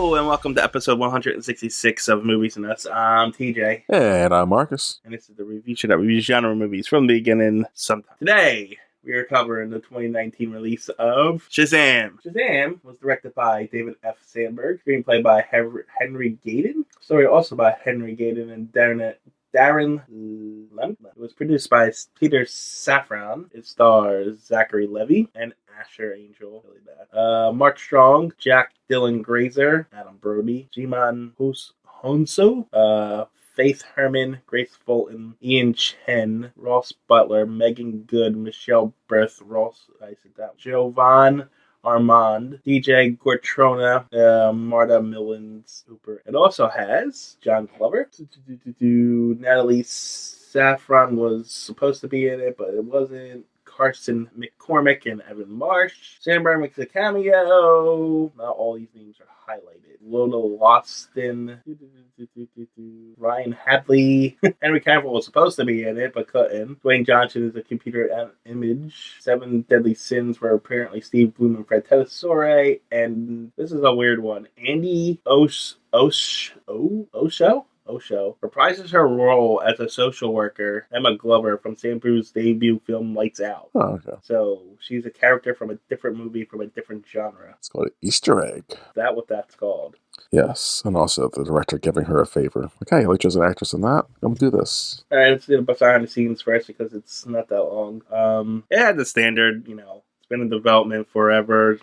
Hello, and welcome to episode 166 of Movies and Us. I'm TJ. And I'm Marcus. And this is the review show that reviews genre movies from the beginning sometime. Today, we are covering the 2019 release of Shazam. Shazam was directed by David F. Sandberg, screenplay by Henry Gayden, story also by Henry Gayden and Darren Lemke. It was produced by Peter Safran. It stars Zachary Levi and Asher Angel. Really bad. Mark Strong, Jack Dylan Grazer, Adam Brody, Jimon Honso, Faith Herman, Grace Fulton, Ian Chen, Ross Butler, Megan Good, Michelle Berth, Jovan Armand, DJ Gortrona, Marta Millens Hooper. It also has John Glover. Natalie Safran was supposed to be in it, but it wasn't. Carson McCormick and Evan Marsh. Sandberg makes a cameo. Not all these names are highlighted. Lola Lawson. Ryan Hadley. Henry Cavill was supposed to be in it, but couldn't. Dwayne Johnson is a computer image. Seven Deadly Sins were apparently Steve Bloom and Fred Tessore. And this is a weird one. Andy Osho reprises her role as a social worker, Emma Glover, from Sam Bruce's debut film Lights Out. Oh, okay. So she's a character from a different movie from a different genre. It's called an Easter egg. Is that what that's called? Yes, and also the director giving her a favor. Like, hey, I like you as an actress in that. I'm gonna do this. All right, let's do the behind the scenes first because it's not that long. It had the standard, it's been in development forever.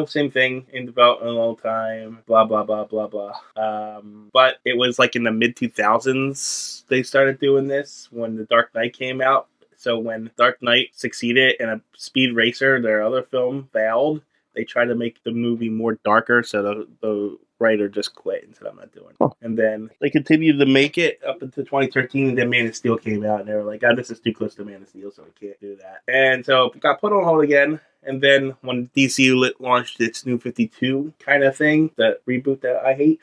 Same thing, in development a long time, blah, blah, blah, blah, blah. But it was like in the mid-2000s they started doing this when The Dark Knight came out. So when Dark Knight succeeded and a Speed Racer, their other film, failed, they tried to make the movie more darker, so the writer just quit and said, I'm not doing it. Oh. And then they continued to make it up until 2013, and then Man of Steel came out, and they were like, this is too close to Man of Steel, so we can't do that. And so it got put on hold again. And then when D.C.E.U launched its New 52 kind of thing, that reboot that I hate,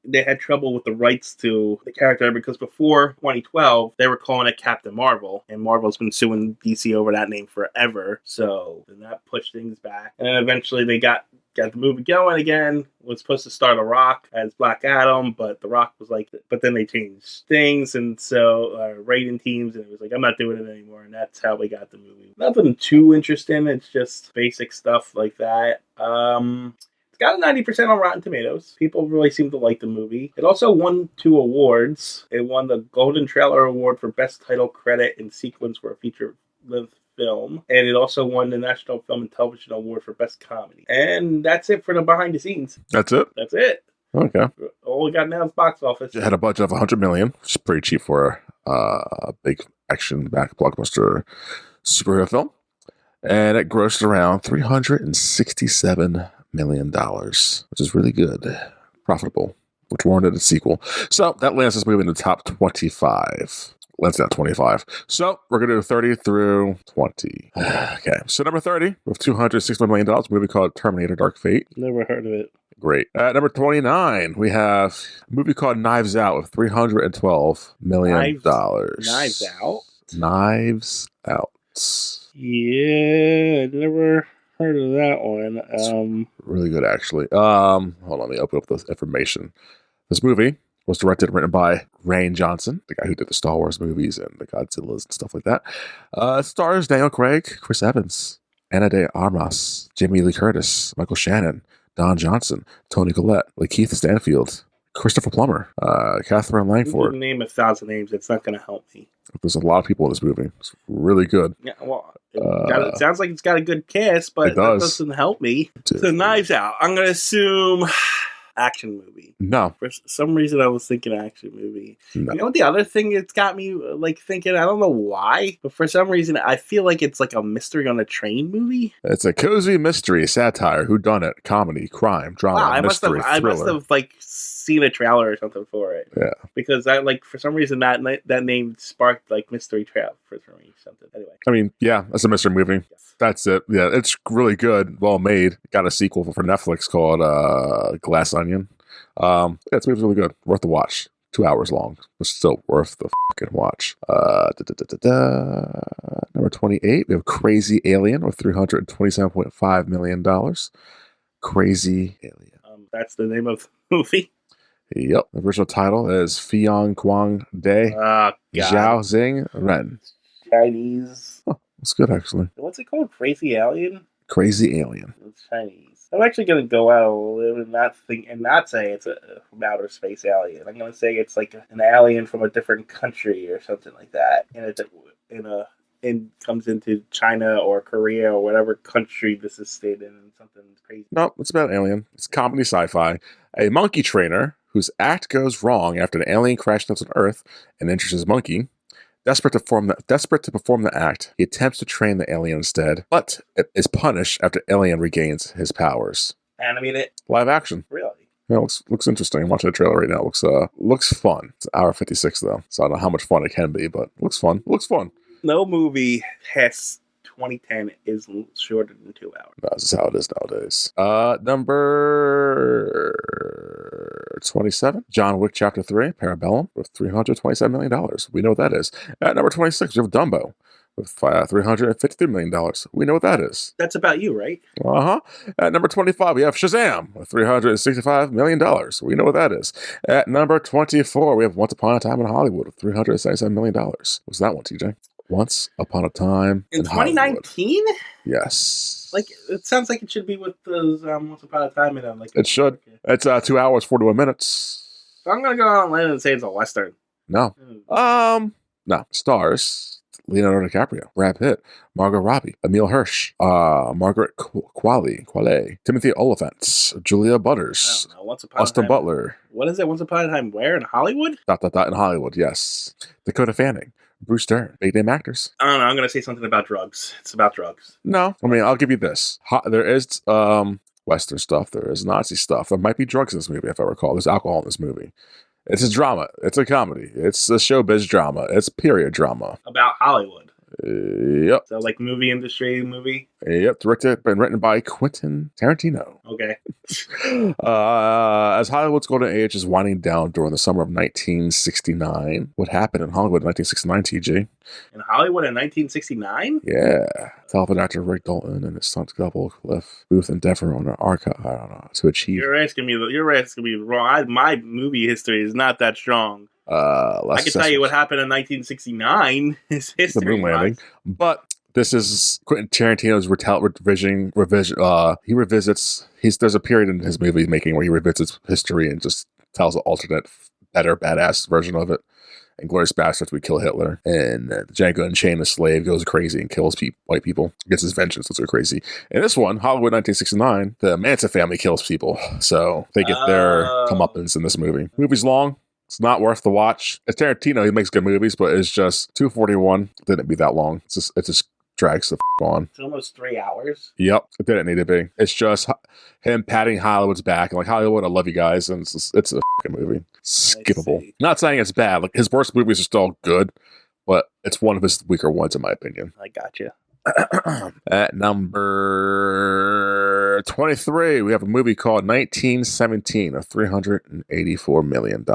they had trouble with the rights to the character because before 2012, they were calling it Captain Marvel, and Marvel's been suing DC over that name forever. So then that pushed things back. And then eventually they got the movie going again. Was supposed to star The Rock as Black Adam, but The Rock was like, but then they changed things, and so rating teams, and it was like, I'm not doing it anymore, and that's how we got the movie. Nothing too interesting. It's just basic stuff like that. It's got a 90% on Rotten Tomatoes. People really seem to like the movie. It also won 2 awards. It won the Golden Trailer Award for Best Title Credit and Sequence for a feature-length film, and it also won the National Film and Television Award for Best Comedy. And that's it for the behind the scenes. That's it? That's it. Okay. All we got now is box office. It had a budget of $100 million, which is pretty cheap for a big action-backed blockbuster superhero film. And it grossed around $367 million, which is really good. Profitable, which warranted a sequel. So that lands this movie in the top 25. Let's not 25. So we're going to do 30 through 20. Okay. So number 30 with $261 million, a movie called Terminator Dark Fate. Never heard of it. Great. At number 29, we have a movie called Knives Out with $312 million. Knives Out? Knives Out. Yeah, I never heard of that one. Really good, actually. Hold on, let me open up this information. This movie was directed and written by Rian Johnson, the guy who did the Star Wars movies and the Godzillas and stuff like that. Stars Daniel Craig, Chris Evans, Ana de Armas, Jamie Lee Curtis, Michael Shannon, Don Johnson, Tony Collette, Lakeith Stanfield, Christopher Plummer, Catherine Langford. You can name 1,000 names. It's not going to help me. There's a lot of people in this movie. It's really good. Yeah, well, it sounds like it's got a good cast, but that doesn't help me. So Knives Out. I'm going to assume action movie. No. For some reason, I was thinking action movie. No. You know what the other thing it's got me thinking? I don't know why, but for some reason, I feel like it's like a mystery on a train movie. It's a cozy mystery, satire, whodunit, comedy, crime, drama, mystery, I thriller. must have seen a trailer or something for it. Yeah. Because I for some reason that name sparked mystery trap for me. Something. Anyway. I mean, yeah, that's a mystery movie. Yes. That's it. Yeah, it's really good, well made. Got a sequel for Netflix called Glass Onion. It's really good. Worth the watch. 2 hours long, but still worth the fucking watch. Number 28, we have Crazy Alien with $327.5 million. Crazy Alien. That's the name of the movie. Yep. The original title is Fion Quang De Oh God, Zhao Xing Ren. Chinese. That's good, actually. What's it called? Crazy Alien. Crazy Alien. It's Chinese. I'm actually gonna go out on a limb and not say it's a from outer space alien. I'm gonna say it's like an alien from a different country or something like that, and it's and comes into China or Korea or whatever country this is stayed in, and something crazy. No, it's about Alien. It's comedy sci-fi. A monkey trainer whose act goes wrong after an alien crashes on Earth and injures his monkey. Desperate to perform the act, he attempts to train the alien instead, but is punished after alien regains his powers. Animated? Live action. Really? Yeah, looks interesting. I'm watching the trailer right now. Looks fun. It's an hour 56 though, so I don't know how much fun it can be, but looks fun. Looks fun. No movie has 2010 is shorter than 2 hours. That's how it is nowadays. Number 27, John Wick Chapter 3, Parabellum, with $327 million. We know what that is. At number 26, we have Dumbo, with $353 million. We know what that is. That's about you, right? Uh-huh. At number 25, we have Shazam, with $365 million. We know what that is. At number 24, we have Once Upon a Time in Hollywood, with $377 million. What's that one, TJ? Once Upon a Time in 2019? Yes. Like, it sounds like it should be with those Once Upon a Time in them. Like, it should. It's 2 hours, 41 minutes. So I'm going to go on land and say it's a Western. No. No. Stars Leonardo DiCaprio, Brad Pitt, Margot Robbie, Emile Hirsch, Margaret Qualley, Timothy Olyphant, Julia Butters, Austin Butler. What is it? Once Upon a Time where? In Hollywood? In Hollywood, yes. Dakota Fanning, Bruce Dern, big name actors. I don't know. I'm going to say something about drugs. It's about drugs. No. I mean, I'll give you this. There is Western stuff. There is Nazi stuff. There might be drugs in this movie, if I recall. There's alcohol in this movie. It's a drama. It's a comedy. It's a showbiz drama. It's period drama. About Hollywood. Yep. So, like, movie industry movie? Yep. Directed and written by Quentin Tarantino. Okay. As Hollywood's golden age is winding down during the summer of 1969, what happened in Hollywood in 1969, TJ? In Hollywood in 1969? Yeah. Television actor Rick Dalton and his stunt couple Cliff Booth endeavor on an archive, I don't know, to achieve. You're asking me wrong. My movie history is not that strong. I can tell you what happened in 1969. His history. The moon landing. But this is Quentin Tarantino's revision. He revisits. There's a period in his movie making where he revisits history and just tells an alternate, better, badass version of it. And Glorious Bastards, we kill Hitler. And Django Unchained, the slave, goes crazy and kills white people. Gets his vengeance. Let's go crazy. In this one, Hollywood 1969, the Manson family kills people. So they get their comeuppance in this movie. Movie's long. It's not worth the watch. It's Tarantino. He makes good movies, but it's just 2:41. Didn't be that long. It just drags the on. It's almost 3 hours. Yep. It didn't need to be. It's just him patting Hollywood's back and like, Hollywood, I love you guys. And it's a fucking movie. Skippable. Not saying it's bad. Like, his worst movies are still good, but it's one of his weaker ones, in my opinion. I gotcha. At number 23, we have a movie called 1917 of $384 million.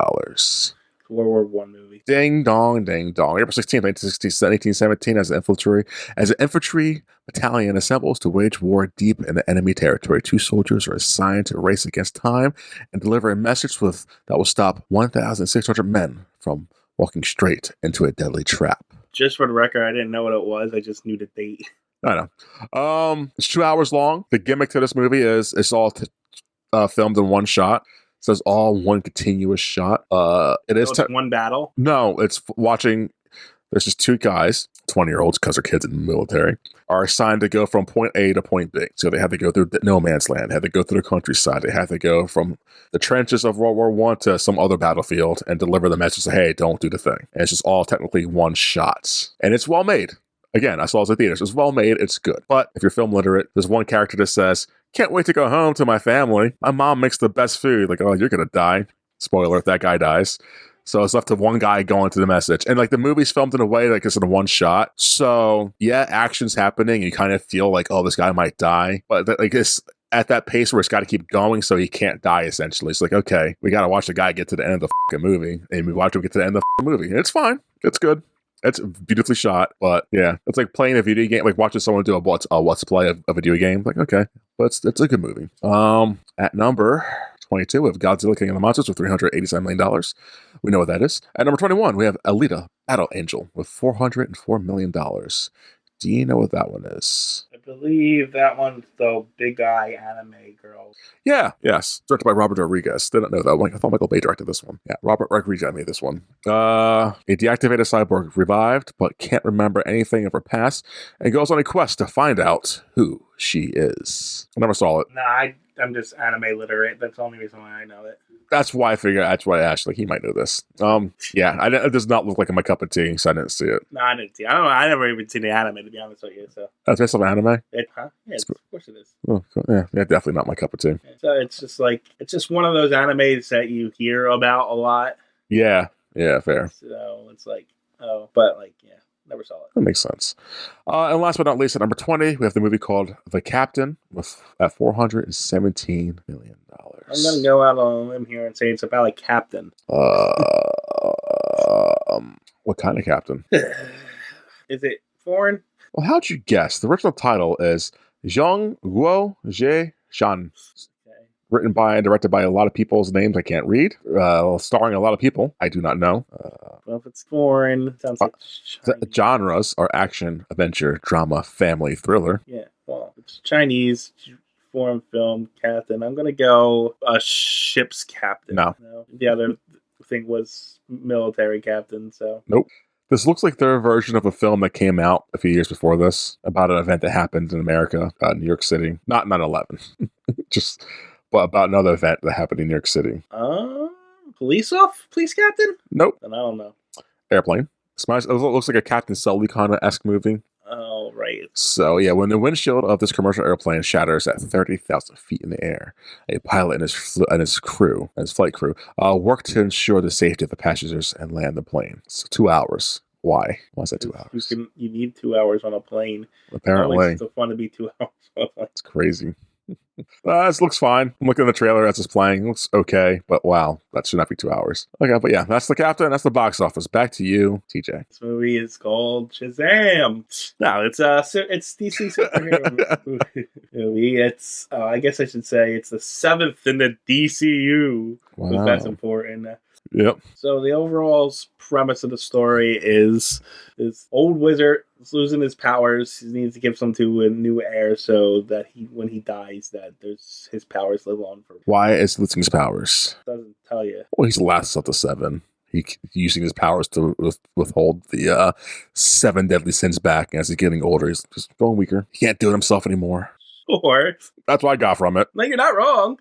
World War I movie. Ding dong, ding dong. April 16th, 1917, as an infantry battalion assembles to wage war deep in the enemy territory. 2 soldiers are assigned to race against time and deliver a message that will stop 1,600 men from walking straight into a deadly trap. Just for the record, I didn't know what it was. I just knew the date. I know. It's 2 hours long. The gimmick to this movie is it's all filmed in one shot. So it's all one continuous shot. It's one battle? No, it's watching. There's just 2 guys, 20-year-olds, because they're kids in the military, are assigned to go from point A to point B. So they have to go through no man's land, they have to go through the countryside, they have to go from the trenches of World War I to some other battlefield and deliver the message, hey, don't do the thing. And it's just all technically one shot. And it's well made. Again, I saw it at theaters. It's well made, it's good. But if you're film literate, there's one character that says, can't wait to go home to my family. My mom makes the best food. Like, oh, you're going to die. Spoiler, if that guy dies. So it's left to one guy going to the message. And like the movie's filmed in a way like it's in one shot. So yeah, action's happening. You kind of feel like, oh, this guy might die. But like it's at that pace where it's got to keep going so he can't die, essentially. It's like, okay, we got to watch the guy get to the end of the fucking movie. And we watch him get to the end of the movie. And it's fine. It's good. It's beautifully shot. But yeah, it's like playing a video game, like watching someone do a let's play of a video game. Like, okay, but it's a good movie. At number 22, we have Godzilla King of the Monsters with $387 million. We know what that is. At number 21, we have Alita Battle Angel with $404 million. Do you know what that one is? I believe that one's the big eye anime girl. Yeah, yes. Directed by Robert Rodriguez. Didn't know that one. I thought Michael Bay directed this one. Yeah, Robert Rodriguez made this one. A deactivated cyborg revived, but can't remember anything of her past, and goes on a quest to find out who she is. I never saw it. Nah, I'm just anime literate. That's the only reason why I know it. That's why I figured. That's why I asked. Like, he might know this. Yeah, it does not look like my cup of tea, so I didn't see it. No, I didn't see it. I don't know. I never even seen the anime, to be honest with you. So That's based on anime? huh? Yeah, of course it is. Oh, cool. Yeah, definitely not my cup of tea. So it's just one of those animes that you hear about a lot. Yeah, fair. So it's like, but like, yeah, never saw it. That makes sense. And last but not least, at number 20, we have the movie called The Captain at $417 million. I'm gonna go out on a limb here and say it's about a captain. What kind of captain? Is it foreign? Well, how'd you guess? The original title is Zhang Guo Zhe Shan. Written by and directed by a lot of people's names I can't read. Starring a lot of people I do not know. Well, if it's foreign, it sounds like the genres are action, adventure, drama, family, thriller. Yeah, well, it's Chinese foreign film captain. I'm gonna go a ship's captain. No. The other thing was military captain. So nope. This looks like their version of a film that came out a few years before this about an event that happened in America, New York City. Not 9/11. Just. But about another event that happened in New York City. Police captain? Nope. Then I don't know. Airplane. It looks like a Captain Sully kind of esque movie. Oh, right. So, yeah, when the windshield of this commercial airplane shatters at 30,000 feet in the air, a pilot and his flight crew, work to ensure the safety of the passengers and land the plane. So 2 hours. Why? Why is that 2 hours? You need 2 hours on a plane. Apparently. It's so fun to be 2 hours on a plane. It's crazy. This looks fine. I'm looking at the trailer as it's playing. It looks okay, but wow, that should not be 2 hours. Okay, but yeah, that's The Captain. That's the box office. Back to you, TJ. This movie is called Shazam. No, it's DC superhero movie. It's I guess I should say it's the 7th in the D.C.E.U. Wow. Because that's important. Yep. So the overall premise of the story is this old wizard is losing his powers. He needs to give some to a new heir so that when he dies, that his powers live on forever. Why is losing his powers? Doesn't tell you. Well, he's the last of the 7. He's using his powers to withhold the 7 deadly sins back. As he's getting older, he's just going weaker. He can't do it himself anymore. Or that's what I got from it. No, you're not wrong.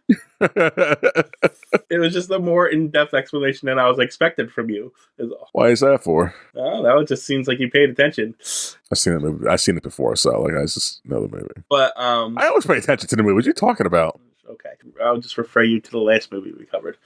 It was just a more in-depth explanation than I was expected from you. Why is that for? Oh, that just seems like you paid attention. I've seen the movie. I've seen it before, so I just know the movie. But I always pay attention to the movie. What are you talking about? Okay, I'll just refer you to the last movie we covered.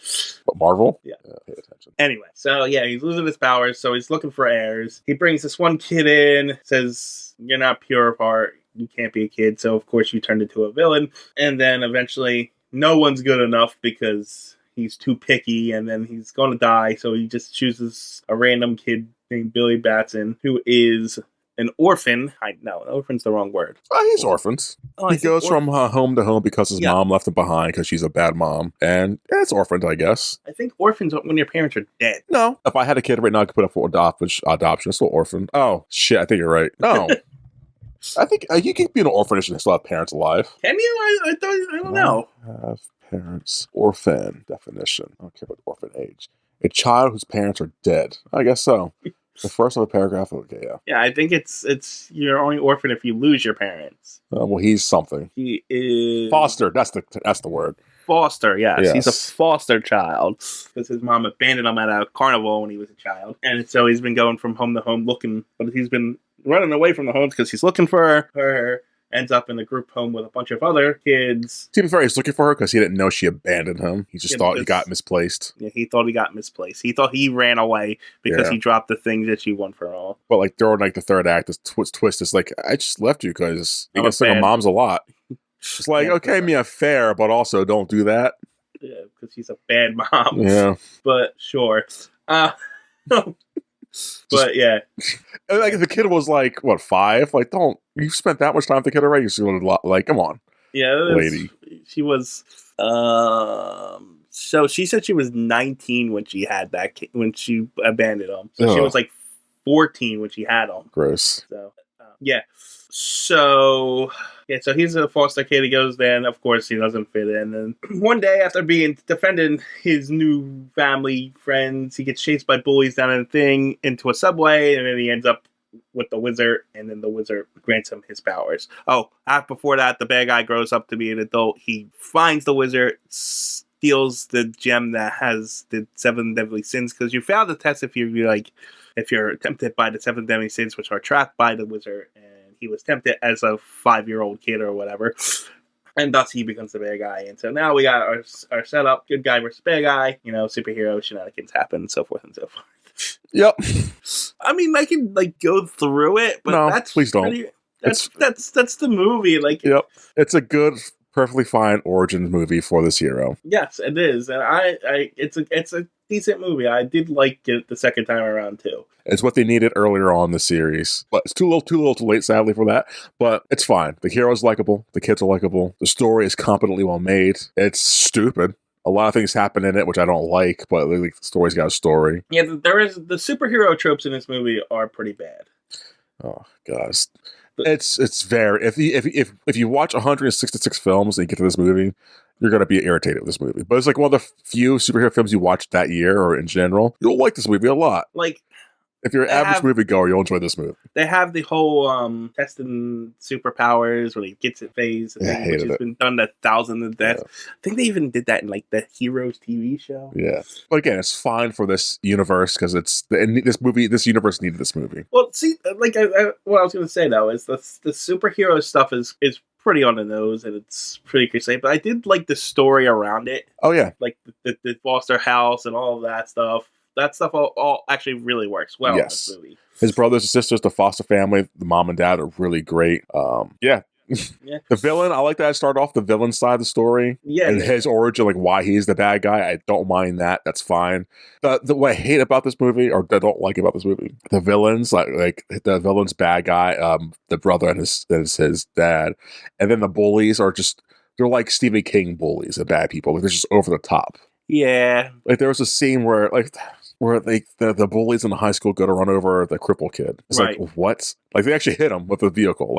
What, Marvel? Yeah, pay attention. Anyway, so yeah, he's losing his powers, so he's looking for heirs. He brings this one kid in, says, "You're not pure of heart. You can't be a kid." So of course you turned into a villain, and then eventually no one's good enough because he's too picky, and then he's going to die. So he just chooses a random kid named Billy Batson, who is an orphan. No, orphan's the wrong word. He's orphans. He goes from home to home because his mom left him behind because she's a bad mom. And it's orphaned, I guess. I think orphans are when your parents are dead. No. If I had a kid right now, I could put up for adoption. It's still orphan. Oh, shit. I think you're right. No. I think you can be an orphanage and still have parents alive. Can you? I don't know. Have parents. Orphan definition. I don't care about orphan age. A child whose parents are dead. I guess so. The first of a paragraph. Okay, yeah. Yeah, I think it's you're only orphan if you lose your parents. Well, he's something. He is foster. That's the word. Foster. Yes. He's a foster child because his mom abandoned him at a carnival when he was a child, and so he's been going from home to home looking, but he's been running away from the homes because he's looking for her. Ends up in a group home with a bunch of other kids. To be fair, he's looking for her because he didn't know she abandoned him. He just thought he got misplaced. Yeah, he thought he got misplaced. He thought he ran away because he dropped the things that she won for all. But like during like the third act, this twist is like, I just left you because you get single moms a lot. It's like, okay, Mia, fair, but also don't do that. Yeah, because she's a bad mom. Yeah. But sure. But yeah, like the kid was like, what, 5? Like, don't you spent that much time with the kid already? You see a lot. Like, come on, yeah, lady. She was So she said she was 19 when she had that when she abandoned him. So she Ugh. was like 14 when she had him. Gross. So yeah. So so he's a foster kid. He goes there, and of course he doesn't fit in. And one day, after being defending his new family friends, he gets chased by bullies down in a thing into a subway, and then he ends up with the wizard, and then the wizard grants him his powers. Oh, before that, the bad guy grows up to be an adult. He finds the wizard, steals the gem that has the 7 deadly sins, because you fail the test if you're tempted by the 7 deadly sins, which are trapped by the wizard, and he was tempted as a 5-year-old kid or whatever, and thus he becomes the bad guy. And so now we got our setup: good guy versus bad guy. Superhero shenanigans happen, so forth and so forth. Yep. I mean, I can go through it, but No, that's please don't. That's the movie. Yep, it's a good, perfectly fine origin movie for this hero. Yes, it is, and it's a decent movie. I did like it the second time around too. It's what they needed earlier on in the series, but it's too little, too late, sadly, for that. But it's fine. The hero's likable. The kids are likable. The story is competently well made. It's stupid. A lot of things happen in it which I don't like, but the story's got a story. Yeah, the superhero tropes in this movie are pretty bad. Oh gosh, it's very if you watch 166 films and you get to this movie, you're gonna be irritated with this movie. But it's like one of the few superhero films you watch that year or in general. You'll like this movie a lot. Like, if you're an average moviegoer, you'll enjoy this movie. They have the whole testing superpowers where he gets it phase, which has been done 1,000 of deaths. Yeah. I think they even did that in the Heroes TV show. Yeah, but again, it's fine for this universe because this universe needed this movie. Well, see, what I was going to say though is the superhero stuff is pretty on the nose and it's pretty crusade, but I did like the story around it. Oh yeah, like the foster house and all of that stuff. That stuff all actually really works well in this movie. His brothers and sisters, the foster family, the mom and dad are really great. Yeah. The villain, I like that I start off the villain side of the story. Yeah. And his origin, why he's the bad guy. I don't mind that. That's fine. What I hate about this movie, or I don't like about this movie, the villains, like the villain's bad guy, the brother and his dad, and then the bullies are just, they're like Stephen King bullies and bad people. They're just over the top. Yeah. There was a scene where the bullies in the high school go to run over the cripple kid. It's right. What? They actually hit him with a vehicle.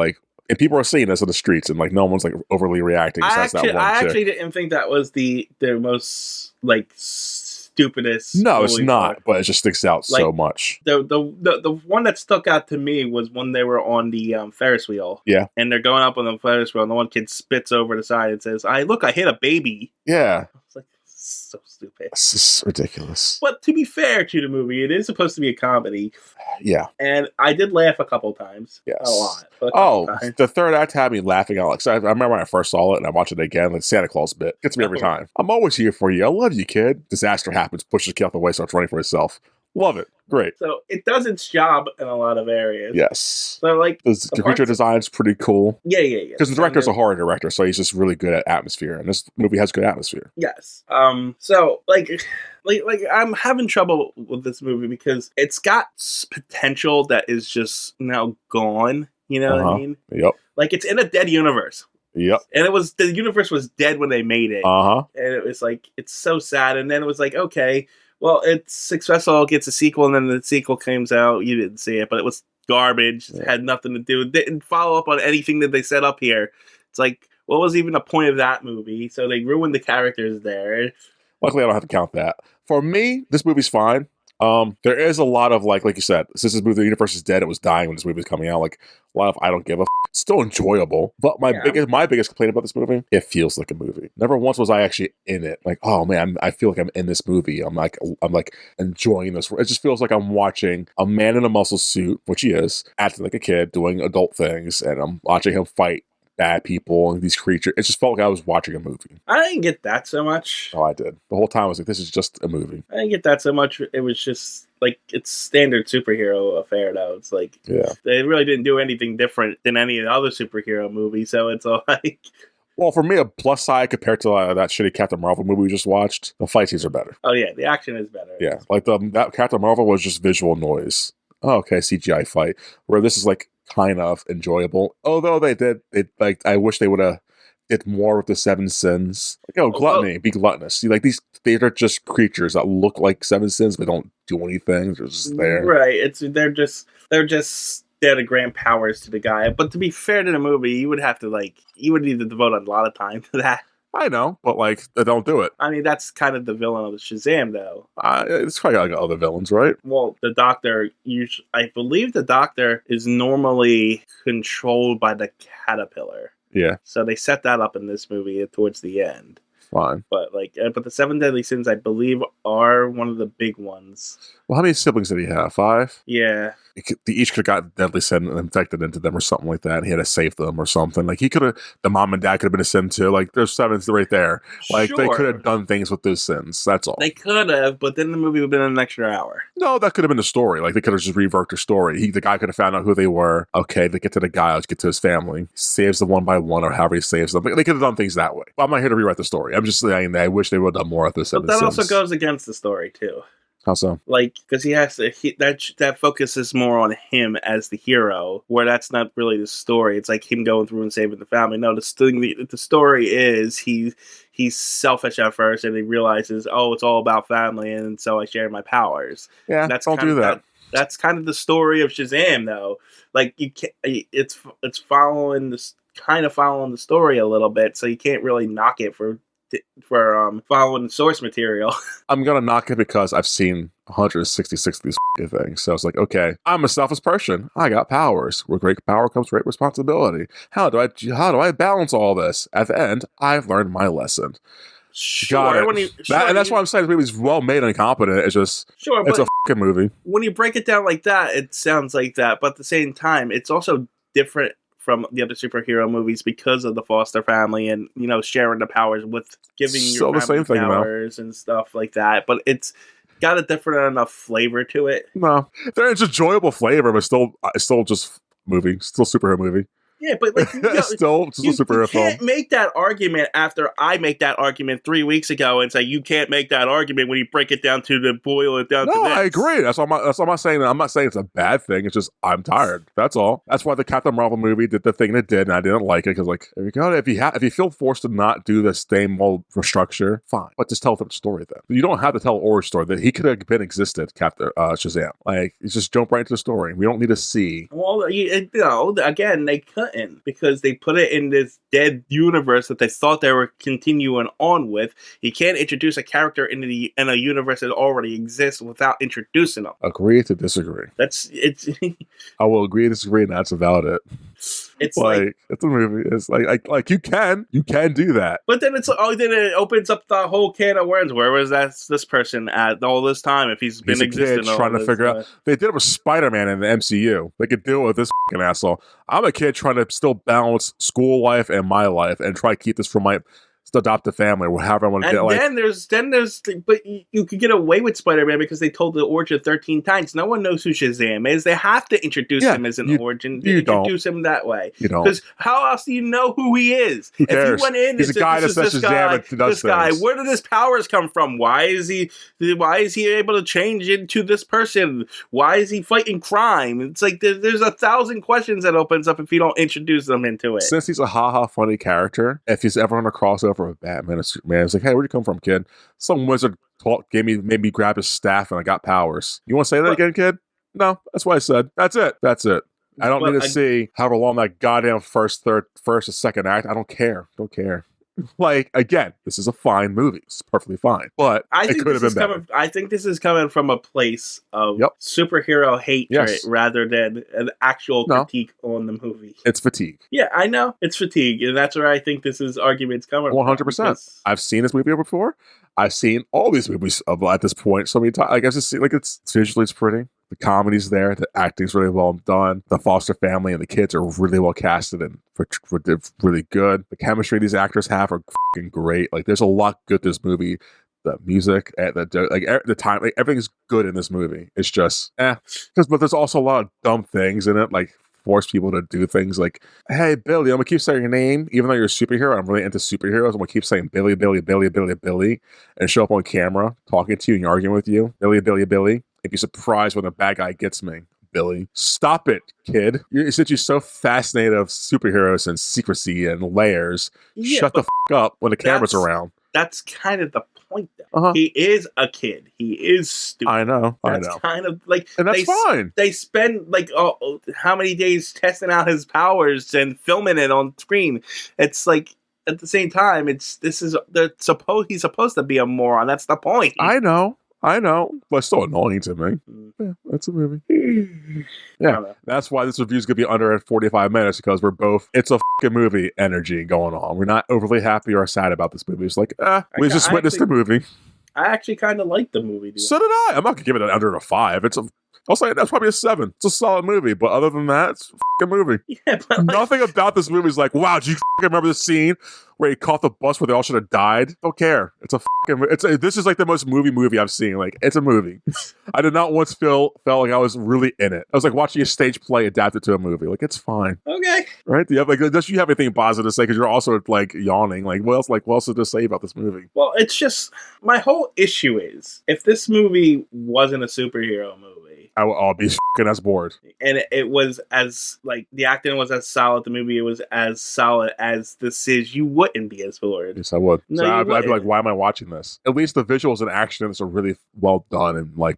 And people are seeing this in the streets, and no one's overly reacting. I actually didn't think that was the most stupidest. No, it's not. But it just sticks out so much. The one that stuck out to me was when they were on the Ferris wheel. Yeah, and they're going up on the Ferris wheel, and the one kid spits over the side and says, I hit a baby." Yeah. So stupid. This is ridiculous. But to be fair to the movie, it is supposed to be a comedy. Yeah. And I did laugh a couple times. Yes. A lot. Times. The third act had me laughing out. I remember when I first saw it and I watched it again. The Santa Claus bit gets me every time. I'm always here for you. I love you, kid. Disaster happens, pushes the kid out the way, starts running for himself. Love it. Great. So it does its job in a lot of areas. Yes. So the creature design's pretty cool. Yeah. Because the director's a horror director, so he's just really good at atmosphere, and this movie has good atmosphere. Yes. So I'm having trouble with this movie because it's got potential that is just now gone. You know what I mean? Yep. It's in a dead universe. Yep. And the universe was dead when they made it. And it was it's so sad. And then it was okay. Well, it's successful, gets a sequel, and then the sequel comes out. You didn't see it, but it was garbage. It had nothing to do. It didn't follow up on anything that they set up here. It's what was even the point of that movie? So they ruined the characters there. Luckily, I don't have to count that. For me, this movie's fine. There is a lot of like you said, since this movie, the universe is dead, it was dying when this movie was coming out. A lot of I don't give a it's still enjoyable. But my biggest complaint about this movie, it feels like a movie. Never once was I actually in it. Oh man, I feel like I'm in this movie. I'm enjoying this. It just feels like I'm watching a man in a muscle suit, which he is, acting like a kid, doing adult things, and I'm watching him fight bad people and these creatures. It just felt like I was watching a movie. I didn't get that so much. Oh, I did. The whole time I was like, this is just a movie. I didn't get that so much. It was just it's standard superhero affair though. It's they really didn't do anything different than any of the other superhero movies. So it's well, for me, a plus side compared to that shitty Captain Marvel movie we just watched, the fight scenes are better. Oh yeah, the action is better. Yeah, that Captain Marvel was just visual noise. Oh, okay, CGI fight. Where this is kind of enjoyable. Although I wish they would have did more with the seven sins. Like, oh, Well, gluttony, be gluttonous. See, like they're just creatures that look like seven sins, but don't do anything. They're just there. right. They're just there to grant powers to the guy. But to be fair to the movie, you would need to devote a lot of time to that. I know, but like they don't do it. I mean, that's kind of the villain of Shazam, though. It's probably like other villains, right? Well, the Doctor, I believe the Doctor is normally controlled by the Caterpillar. Yeah. So they set that up in this movie towards the end. Fine. But the seven deadly sins, I believe, are one of the big ones. Well, how many siblings did he have? 5? Yeah. They each could have got deadly sin infected into them or something like that. He had to save them or something. Like the mom and dad could have been a sin too. Like there's 7 right there. Like they could have done things with those sins. That's all. They could have, but then the movie would have been an extra hour. No, that could have been the story. Like they could have just reworked the story. The guy could have found out who they were. Okay, they get to the guy. Let's get to his family. Saves them one by one, or however he saves them. They could have done things that way. But I'm not here to rewrite the story. I'm just saying that I wish they would have done more of this. But that also goes against the story too. How so? Like, because that focuses more on him as the hero, where that's not really the story. It's like him going through and saving the family. No, the story is he's selfish at first, and he realizes, oh, it's all about family, and so I share my powers. Yeah, don't do that. That's kind of the story of Shazam, though. Like you can't, it's following this kind of following the story a little bit, so you can't really knock it for following the source material. I'm gonna knock it because I've seen 166 of these things. So I was like, okay, I'm a selfish person. I got powers. With great power comes great responsibility. How do I balance all this? At the end, I've learned my lesson. Sure, and that's why I'm saying this movie's well made and competent. It's just it's a fucking movie. When you break it down like that, it sounds like that. But at the same time, it's also different from the other superhero movies because of the Foster family and sharing the powers with giving your family powers and stuff like that. But it's got a different enough flavor to it. No, there's enjoyable flavor, but it's still just movie, still superhero movie. Yeah, but like still a superhero film. You can't make that argument after I make that argument 3 weeks ago and say you can't make that argument when you break it down to boil it down to this. No, I agree. That's all I'm not saying. I'm not saying it's a bad thing. It's just I'm tired. That's all. That's why the Captain Marvel movie did the thing it did, and I didn't like it because there you go. If you feel forced to not do the same old structure, fine, but just tell the story then. You don't have to tell an origin story that he could have been existed. Captain Shazam, like you just jump right into the story. We don't need to see. Well, again, they couldn't because they put it in this dead universe that they thought they were continuing on with. You can't introduce a character in a universe that already exists without introducing them. Agree to disagree. I will agree to disagree, and that's about it. It's it's a movie. It's like you can do that, but then then it opens up the whole can of worms. Where was this person at all this time? If he's been existing, trying to figure out. They did it with Spider-Man in the MCU. They could deal with this fucking asshole. I'm a kid trying to still balance school life and my life and try to keep this from my adoptive family or however I want to get. But you could get away with Spider-Man because they told the origin 13 times. No one knows who Shazam is. They have to introduce him as an origin. You introduce him that way. You don't. Because how else do you know who he is? Who cares? If you went in, he's a guy that says Shazam and does this guy. Where did his powers come from? Why is he able to change into this person? Why is he fighting crime? It's like there's 1,000 questions that opens up if you don't introduce them into it. Since he's a funny character, if he's ever on a crossover with Batman or Superman, it's like, hey, where'd you come from, kid? Some wizard made me grab his staff and I got powers. You want to say that again, kid? No, that's what I said. That's it. I don't need to see however long that goddamn first or second act. I don't care. Like, again, this is a fine movie. It's perfectly fine. But it could have been better. I think this is coming from a place of superhero hatred rather than an actual critique on the movie. It's fatigue. Yeah, I know. It's fatigue. And that's where I think this is arguments coming 100%. I've seen this movie before. I've seen all these movies at this point so many times. I guess it's visually it's pretty. The comedy's there. The acting's really well done. The Foster family and the kids are really well casted and they're really good. The chemistry these actors have are fucking great. Like, there's a lot good to this movie. The music, the time, like everything's good in this movie. It's just, but there's also a lot of dumb things in it, like force people to do things like, hey, Billy, I'm gonna keep saying your name, even though you're a superhero. I'm really into superheroes. I'm gonna keep saying Billy, Billy, Billy, Billy, Billy, and show up on camera talking to you and arguing with you, Billy, Billy, Billy. If you're surprised when the bad guy gets me, Billy. Stop it, kid. Since you're so fascinated of superheroes and secrecy and layers, shut the up when the camera's around. That's kind of the point, though. Uh-huh. He is a kid. He is stupid. I know. That's kind of like, and that's fine. They spend like how many days testing out his powers and filming it on screen. It's like at the same time, he's supposed to be a moron. That's the point. I know, but it's still annoying to me. Yeah, that's a movie. Yeah, that's why this review is going to be under 45 minutes, because we're both, it's a fucking movie energy going on. We're not overly happy or sad about this movie. It's like, we just witnessed the movie. I actually kind of like the movie, dude. So did I. I'm not going to give it under a 5. I'll say that's probably a 7. It's a solid movie, but other than that, it's a fucking movie. Yeah, but nothing about this movie is like, wow, do you fucking remember the scene where he caught the bus where they all should have died? Don't care. It's a fucking. This is like the most movie I've seen. Like, it's a movie. I did not once felt like I was really in it. I was like watching a stage play adapted to a movie. Like, it's fine. Okay. Right? Do you have anything positive to say? Because you're also like yawning. Like, what else to say about this movie? Well, it's just my whole issue is if this movie wasn't a superhero movie, I'll be fucking as bored. And it was as, like, the acting was as solid, the movie was as solid as this is, you wouldn't be as bored. Yes, I would. No, so I'd be like, why am I watching this? At least the visuals and action in this are really well done. And like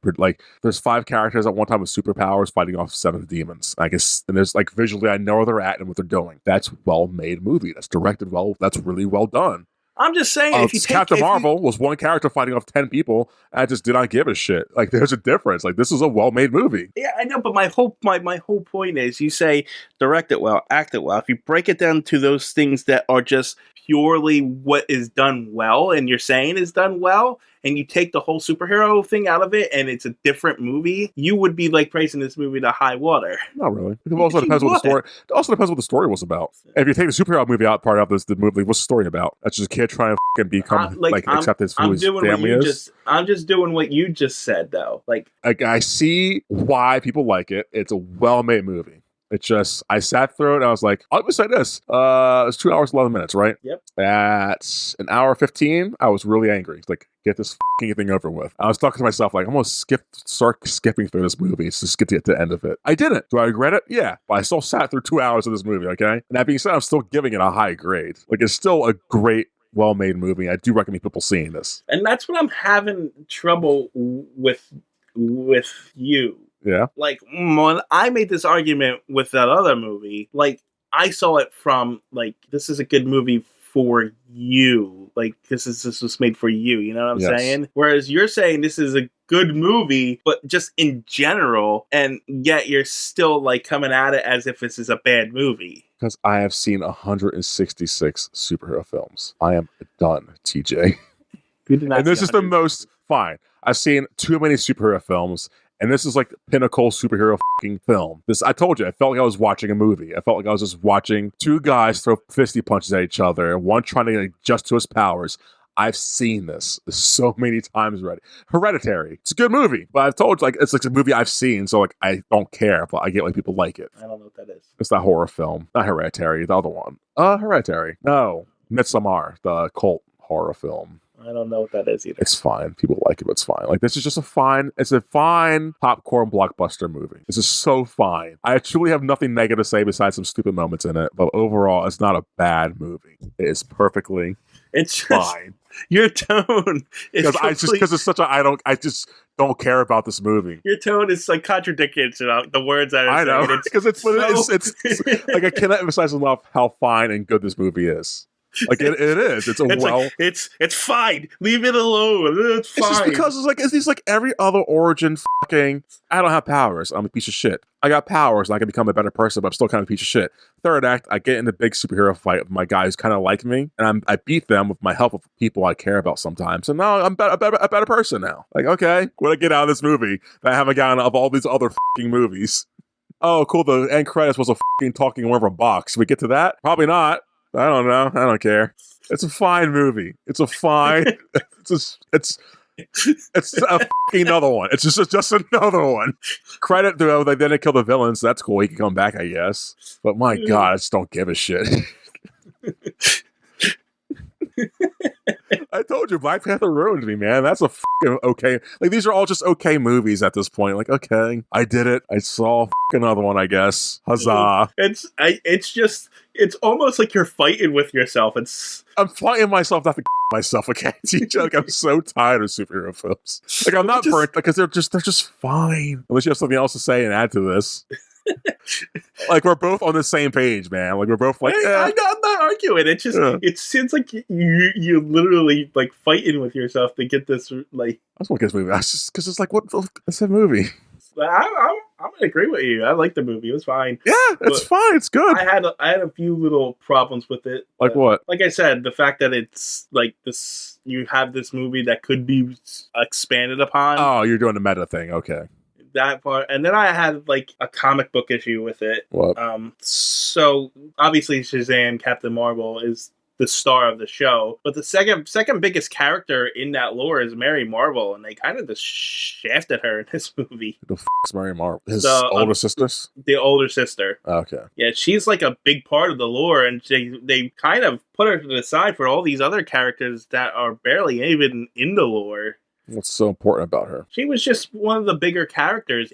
there's 5 characters at one time with superpowers fighting off 7 demons. I guess, and there's like visually, I know where they're at and what they're doing. That's well-made movie. That's directed well. That's really well done. I'm just saying, if you take Captain Marvel was one character fighting off 10 people, I just did not give a shit. Like, there's a difference. Like, this is a well-made movie. Yeah, I know, but my whole point is, you say direct it well, act it well. If you break it down to those things that are just purely what is done well, and you're saying is done well, and you take the whole superhero thing out of it, and it's a different movie, you would be like praising this movie to high water. Not really. It also depends what the story. It also depends what the story was about. And if you take the superhero movie out part of the movie, what's the story about? That's just a kid trying to become accept his family is. I'm just doing what you just said, though. Like I see why people like it. It's a well-made movie. It's just, I sat through it and I was like, I'll just say this. It's 2 hours, 11 minutes, right? Yep. At an hour 15, I was really angry. It's like, get this fucking thing over with. I was talking to myself like, I'm going to start skipping through this movie. It's just get to the end of it. I didn't. Do I regret it? Yeah. But I still sat through 2 hours of this movie, okay? And that being said, I'm still giving it a high grade. Like, it's still a great, well-made movie. I do recommend people seeing this. And that's what I'm having trouble with you. Yeah. Like, when I made this argument with that other movie, like, I saw it from, like, this is a good movie for you. Like, this was made for you. You know what I'm saying? Whereas you're saying this is a good movie, but just in general, and yet you're still, like, coming at it as if this is a bad movie. Because I have seen 166 superhero films. I am done, TJ. And this is the most, fine. I've seen too many superhero films. And this is like the pinnacle superhero fucking film. I told you, I felt like I was watching a movie. I felt like I was just watching 2 guys throw fisty punches at each other, and one trying to adjust to his powers. I've seen this so many times already. Hereditary. It's a good movie, but I've told you, like, it's like a movie I've seen, so like I don't care, but I get why people like it. I don't know what that is. It's that horror film. Not Hereditary, the other one. Hereditary. No. Midsommar, the cult horror film. I don't know what that is either. It's fine. People like it, but it's fine. Like, this is just a fine popcorn blockbuster movie. This is so fine. I truly have nothing negative to say besides some stupid moments in it, but overall, it's not a bad movie. It is perfectly fine. Your tone is because it's such a I just don't care about this movie. Your tone is like contradicting to the words that I know, because it's like I cannot emphasize enough how fine and good this movie is. Like it is. It's fine. Leave it alone. It's fine. It's just because it's like every other origin fucking. I don't have powers. I'm a piece of shit. I got powers and I can become a better person, but I'm still kind of a piece of shit. Third act, I get in the big superhero fight with my guys kind of like me, and I beat them with my help of people I care about sometimes. And now I'm a better person now. Like, okay, when I get out of this movie that I haven't gotten out of all these other fucking movies. Oh, cool. The end credits was a fucking talking one from a box. We get to that? Probably not. I don't know. I don't care. It's a fine movie. It's a fine. it's a fucking another one. It's just another one. Credit though, they didn't kill the villain, so that's cool. He can come back, I guess. But my God, I just don't give a shit. I told you, Black Panther ruined me, man. That's a fucking okay. Like, these are all just okay movies at this point. Like, okay, I did it. I saw another one, I guess. Huzzah. It's almost like you're fighting with yourself. I'm fighting myself not to myself, okay? Like, I'm so tired of superhero films. Like, I'm not burnt because they're just fine. Unless you have something else to say and add to this. Like, we're both on the same page, man. Like, we're both like, I'm not arguing. It just it seems like you literally like fighting with yourself to get this like. I just want to get this movie. That's just because it's like, what? It's a movie. I'm gonna agree with you. I like the movie. It was fine. Yeah, it's fine. It's good. I had a few little problems with it. Like what? Like I said, the fact that it's like this. You have this movie that could be expanded upon. Oh, you're doing the meta thing. Okay. That part, and then I had like a comic book issue with it. What? So obviously Shazam, Captain Marvel is the star of the show, but the second biggest character in that lore is Mary Marvel, and they kind of just shafted her in this movie. The f***'s Mary Marvel? His older sisters? The older sister. Okay. Yeah, she's like a big part of the lore, and they kind of put her to the side for all these other characters that are barely even in the lore. What's so important about her? She was just one of the bigger characters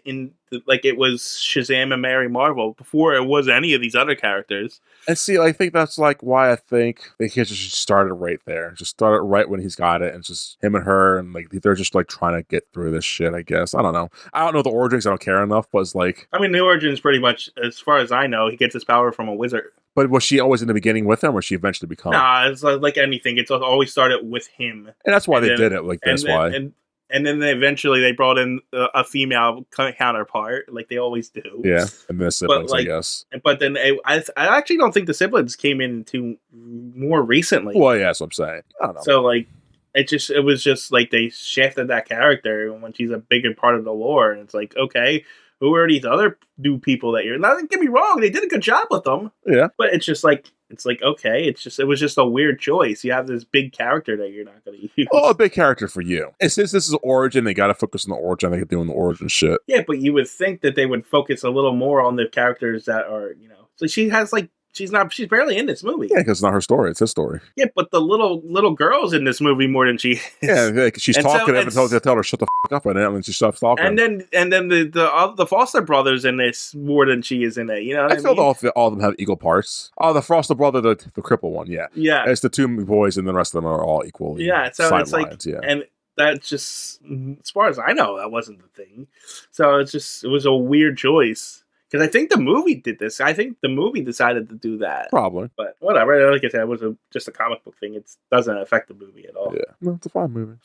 like it was Shazam and Mary Marvel before it was any of these other characters. And see, I think that's like why I think they just started right there. Just started right when he's got it, and just him and her, and like they're just like trying to get through this shit. I guess I don't know the origins. I don't care enough, but it's like the origins pretty much, as far as I know, he gets his power from a wizard. But was she always in the beginning with him, or she eventually become? Nah, it's like anything. It's always started with him, and that's why they did it. Like that's why. And then eventually they brought in a female counterpart, like they always do. Yeah, and the siblings, I guess. But then I actually don't think the siblings came in until more recently. Well, yeah, that's what I'm saying. I don't know. So like, it was just like they shafted that character when she's a bigger part of the lore, and it's like, okay, who are these other new people that you're? Now, don't get me wrong, they did a good job with them. Yeah, but it's just like. It's like, okay, it was just a weird choice. You have this big character that you're not going to use. Oh, a big character for you. And since this is origin, they got to focus on the origin. They're doing the origin shit. Yeah, but you would think that they would focus a little more on the characters that are, So she has like, she's barely in this movie. Yeah, because it's not her story. It's his story. Yeah, but the little girl's in this movie more than she is. Yeah, because she's talking and they tell her shut the fuck up, and she stops talking. And then the Foster brothers in this more than she is in it. You know what I feel mean? all of them have equal parts. Oh, the Foster brother, the cripple one, yeah. Yeah. It's the two boys, and the rest of them are all equal. Yeah, so it's like, and that's just, as far as I know, that wasn't the thing. So it was a weird choice. Because I think the movie did this. I think the movie decided to do that. Probably. But whatever. Like I said, it was just a comic book thing. It doesn't affect the movie at all. Yeah. No, it's a fine movie.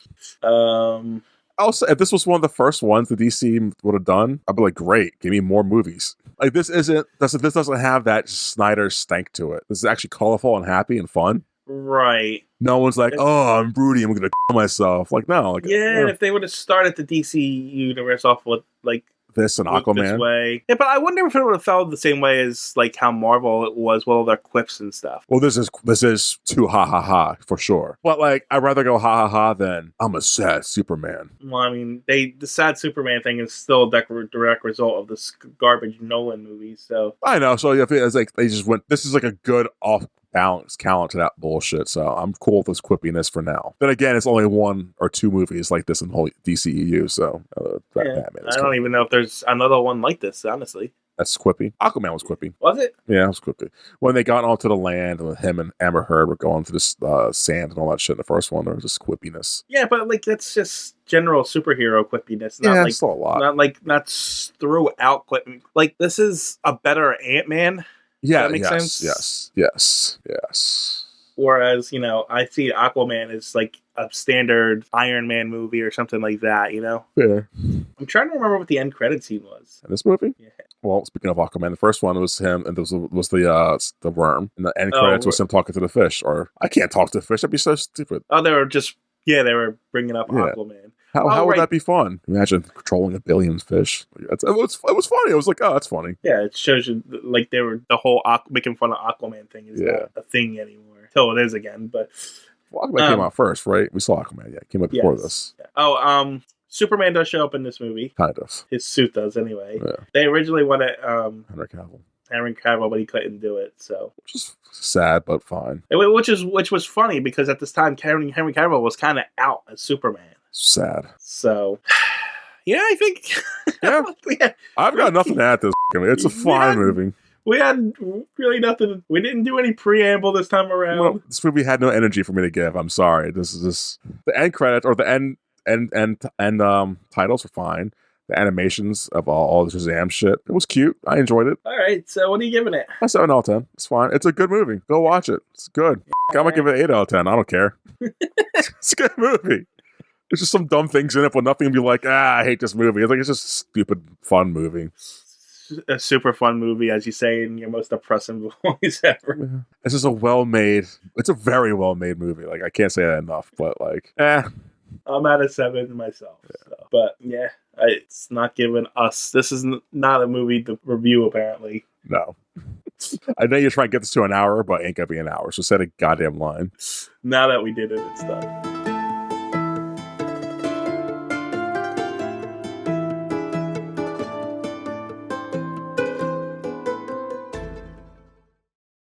Also, if this was one of the first ones the DC would have done, I'd be like, great, give me more movies. Like, this doesn't have that Snyder stank to it. This is actually colorful and happy and fun. Right. No one's like, oh, I'm broody, I'm going to kill myself. Like, no. Like, and if they would have started the DC universe off with, like, this and Aquaman. This way. Yeah, but I wonder if it would have felt the same way as like how Marvel it was with all their quips and stuff. Well, this is too ha ha ha for sure. But like, I'd rather go ha ha ha than I'm a sad Superman. Well, I mean, the sad Superman thing is still a direct result of this garbage Nolan movies. So I know. So it's like they just went. This is like a good off balance count to that bullshit, so I'm cool with this quippiness for now. Then again, it's only one or two movies like this in the whole D.C.E.U, so I don't even know if there's another one like this, honestly. That's quippy. Aquaman was quippy. Was it? Yeah, it was quippy. When they got onto the land and him and Amber Heard were going through this sand and all that shit in the first one, there was just quippiness. Yeah, but like that's just general superhero quippiness. Not like, still a lot. Not throughout quipping. Like, this is a better Ant-Man. Yeah, that makes sense? Yes. Whereas, I see Aquaman as like a standard Iron Man movie or something like that, Yeah. I'm trying to remember what the end credit scene was. In this movie? Yeah. Well, speaking of Aquaman, the first one was him, and was the worm, and the end credits was him talking to the fish. Or I can't talk to the fish; that'd be so stupid. Oh, they were bringing up Aquaman. How would that be fun? Imagine controlling a billion fish. It was funny. I was like, oh, that's funny. Yeah, it shows you like they were the whole making fun of Aquaman thing is not a thing anymore. Till it is again, but Aquaman came out first, right? We saw Aquaman. Yeah, it came out before this. Yeah. Oh, Superman does show up in this movie. Kind of. His suit does, anyway. Yeah. They originally wanted Henry Cavill. Henry Cavill, but he couldn't do it. So, which is sad, but fine. Which was funny because at this time, Henry Cavill was kind of out as Superman. Sad. So, yeah, I think. Yeah, I've got nothing to add to this. It's a fine movie. We had really nothing. We didn't do any preamble this time around. Well, this movie had no energy for me to give. I'm sorry. This is just the end credits or the end titles were fine. The animations of all the Shazam shit, it was cute. I enjoyed it. All right, so what are you giving it? A 7 out of 10. It's fine. It's a good movie. Go watch it. It's good. I might give it an 8 out of 10. I don't care. It's a good movie. There's just some dumb things in it, but nothing to be like, I hate this movie. It's like, it's just a stupid, fun movie. A super fun movie, as you say in your most depressing voice ever. Yeah. It's just it's a very well-made movie. Like, I can't say that enough, but like, I'm at a 7 myself. Yeah. So. But yeah, it's not giving us. This is not a movie to review, apparently. No. I know you're trying to get this to an hour, but it ain't gonna be an hour. So set a goddamn line. Now that we did it, it's done.